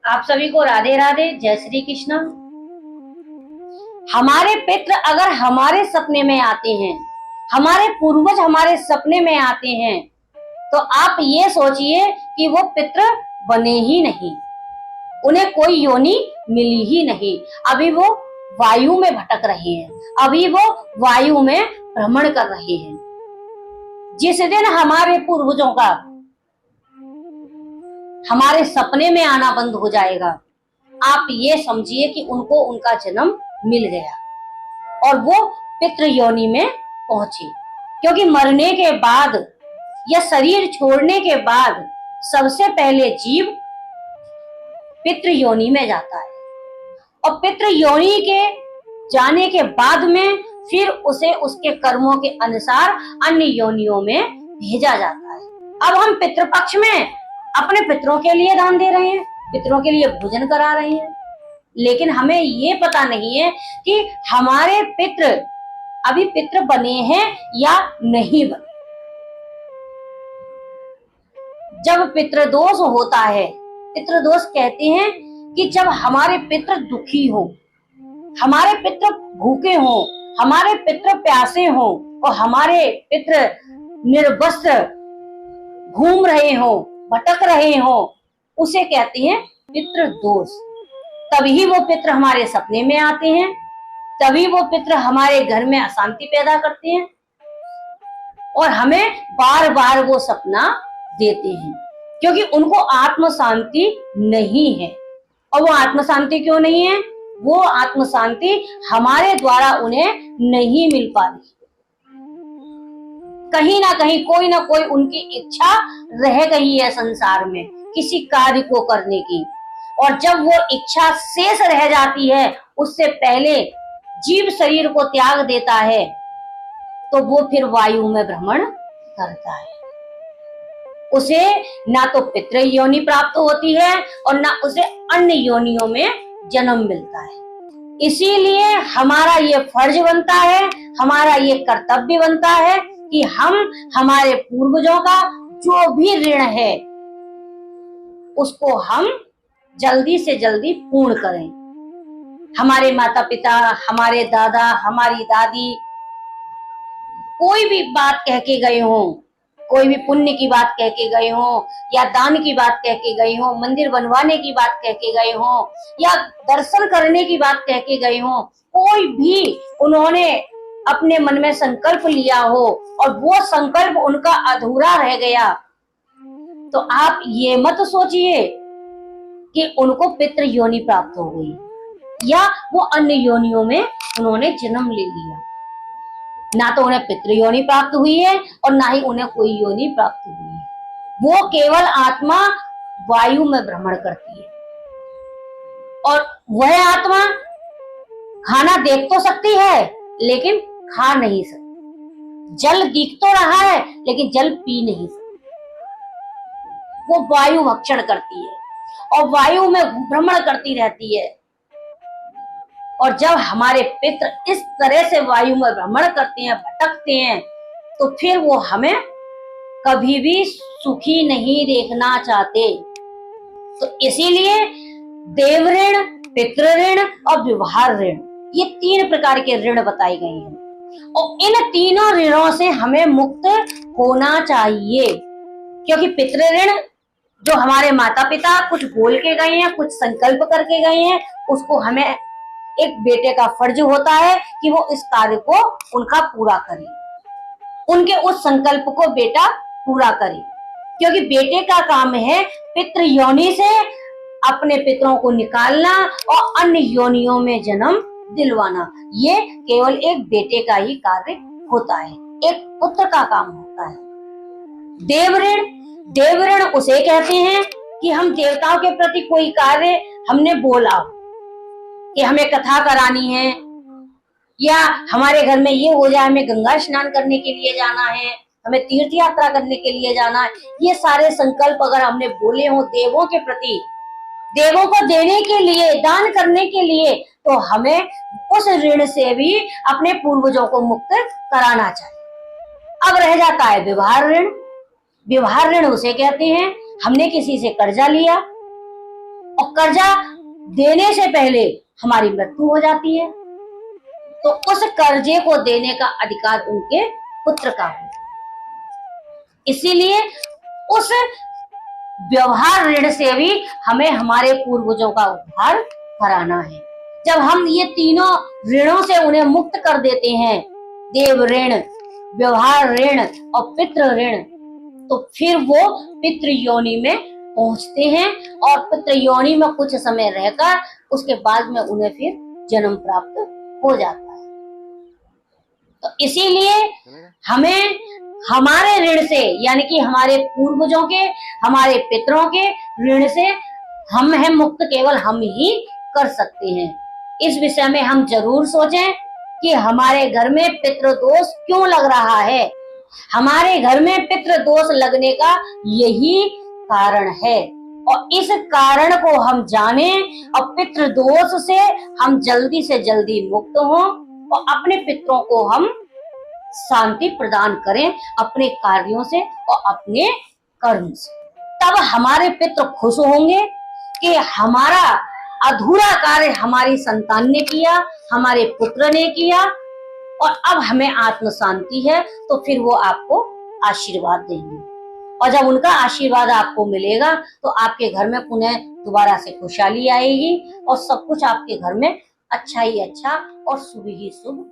आप सभी को राधे राधे, जय श्री कृष्ण। हमारे पितृ अगर हमारे सपने में आते हैं, हमारे पूर्वज हमारे सपने में आते हैं, तो आप ये सोचिए कि वो पितृ बने ही नहीं, उन्हें कोई योनि मिली ही नहीं। अभी वो वायु में भटक रहे हैं, अभी वो वायु में भ्रमण कर रहे हैं। जिस दिन हमारे पूर्वजों का हमारे सपने में आना बंद हो जाएगा, आप ये समझिए कि उनको उनका जन्म मिल गया और वो पितृ योनि में पहुंचे। क्योंकि मरने के बाद या शरीर छोड़ने के बाद सबसे पहले जीव पितृ योनि में जाता है और पितृ योनि के जाने के बाद में फिर उसे उसके कर्मों के अनुसार अन्य योनियों में भेजा जाता है। अब हम पितृपक्ष में अपने पितरों के लिए दान दे रहे हैं, पितरों के लिए भोजन करा रहे हैं, लेकिन हमें ये पता नहीं है कि हमारे पितृ अभी पितृ बने हैं या नहीं बने। जब पितृदोष होता है, पितृदोष कहते हैं कि जब हमारे पितृ दुखी हो, हमारे पितृ भूखे हो, हमारे पितृ प्यासे हो और हमारे पितृ निर्वस्त्र घूम रहे हो, भटक रहे हो, उसे कहते हैं पितृदोष। तभी वो पितृ हमारे सपने में आते हैं, तभी वो पितृ हमारे घर में अशांति पैदा करते हैं और हमें बार बार वो सपना देते हैं, क्योंकि उनको आत्म शांति नहीं है। और वो आत्म शांति क्यों नहीं है? वो आत्म शांति हमारे द्वारा उन्हें नहीं मिल पा रही। कहीं ना कहीं कोई ना कोई उनकी इच्छा रह गई है संसार में किसी कार्य को करने की, और जब वो इच्छा शेष रह जाती है, उससे पहले जीव शरीर को त्याग देता है, तो वो फिर वायु में भ्रमण करता है। उसे ना तो पितृ योनि प्राप्त होती है और ना उसे अन्य योनियों में जन्म मिलता है। इसीलिए हमारा ये फर्ज बनता है, हमारा ये कर्तव्य बनता है कि हम हमारे पूर्वजों का जो भी ऋण है उसको हम जल्दी से जल्दी पूर्ण करें। हमारे माता पिता, हमारे दादा, हमारी दादी कोई भी बात कह के गए हो, कोई भी पुण्य की बात कह के गए हो या दान की बात कह के गए हो, मंदिर बनवाने की बात कह के गए हो या दर्शन करने की बात कह के गए हो, कोई भी उन्होंने अपने मन में संकल्प लिया हो और वो संकल्प उनका अधूरा रह गया, तो आप ये मत सोचिए कि उनको पितृ योनि प्राप्त हो गई या वो अन्य योनियों में उन्होंने जन्म ले लिया। ना तो उन्हें पितृ योनि प्राप्त हुई है और ना ही उन्हें कोई योनि प्राप्त हुई है। वो केवल आत्मा वायु में भ्रमण करती है और वह आत्मा खाना देख तो सकती है लेकिन खा नहीं सकती, जल दिख तो रहा है लेकिन जल पी नहीं सकती। वो वायु भक्षण करती है और वायु में भ्रमण करती रहती है। और जब हमारे पितृ इस तरह से वायु में भ्रमण करते हैं, भटकते हैं, तो फिर वो हमें कभी भी सुखी नहीं देखना चाहते। तो इसीलिए देव ऋण, पितृ ऋण और व्यवहार ऋण, ये 3 प्रकार के ऋण बताए गए हैं और इन तीनों ऋणों से हमें मुक्त होना चाहिए। क्योंकि पितृ ऋण जो हमारे माता पिता कुछ बोल के गए हैं, कुछ संकल्प करके गए हैं, उसको हमें एक बेटे का फर्ज होता है कि वो इस कार्य को उनका पूरा करे, उनके उस संकल्प को बेटा पूरा करे। क्योंकि बेटे का काम है पितृ योनि से अपने पितरों को निकालना और अन्य योनियों में जन्म दिलवाना। ये केवल एक बेटे का ही कार्य होता है, एक पुत्र का काम होता है। देव ऋण, देव ऋण उसे कहते हैं कि हम देवताओं के प्रति कोई कार्य हमने बोला कि हमें कथा करानी है या हमारे घर में ये हो जाए, हमें गंगा स्नान करने के लिए जाना है, हमें तीर्थ यात्रा करने के लिए जाना है, ये सारे संकल्प अगर हमने बोले हो देवों के प्रति, देवों को देने के लिए, दान करने के लिए, तो हमें उस ऋण से भी अपने पूर्वजों को मुक्त कराना चाहिए। अब रह जाता है व्यवहार ऋण। व्यवहार ऋण उसे कहते हैं हमने किसी से कर्जा लिया और कर्जा देने से पहले हमारी मृत्यु हो जाती है, तो उस कर्जे को देने का अधिकार उनके पुत्र का होता है। इसीलिए उस व्यवहार ऋण से भी हमें हमारे पूर्वजों का उद्धार कराना है। जब हम ये तीनों ऋणों से उन्हें मुक्त कर देते हैं, देव ऋण, व्यवहार ऋण और पितृ ऋण, तो फिर वो पितृ योनि में पहुंचते हैं और पितृ योनि में कुछ समय रहकर उसके बाद में उन्हें फिर जन्म प्राप्त हो जाता है। तो इसीलिए हमें हमारे ऋण से, यानी कि हमारे पूर्वजों के, हमारे पितरों के ऋण से हम हैं मुक्त, केवल हम ही कर सकते हैं। इस विषय में हम जरूर सोचें कि हमारे घर में पितृदोष क्यों लग रहा है। हमारे घर में पितृदोष लगने का यही कारण है, और इस कारण को हम जाने और पितृदोष से हम जल्दी से जल्दी मुक्त हों और अपने पितरों को हम शांति प्रदान करें अपने कार्यों से और अपने कर्म से। तब हमारे पितृ खुश होंगे कि हमारा अधूरा कार्य हमारी संतान ने किया, हमारे पुत्र ने किया, और अब हमें आत्म शांति है, तो फिर वो आपको आशीर्वाद देंगे। और जब उनका आशीर्वाद आपको मिलेगा तो आपके घर में पुनः दोबारा से खुशहाली आएगी और सब कुछ आपके घर में अच्छा ही अच्छा और शुभ ही शुभ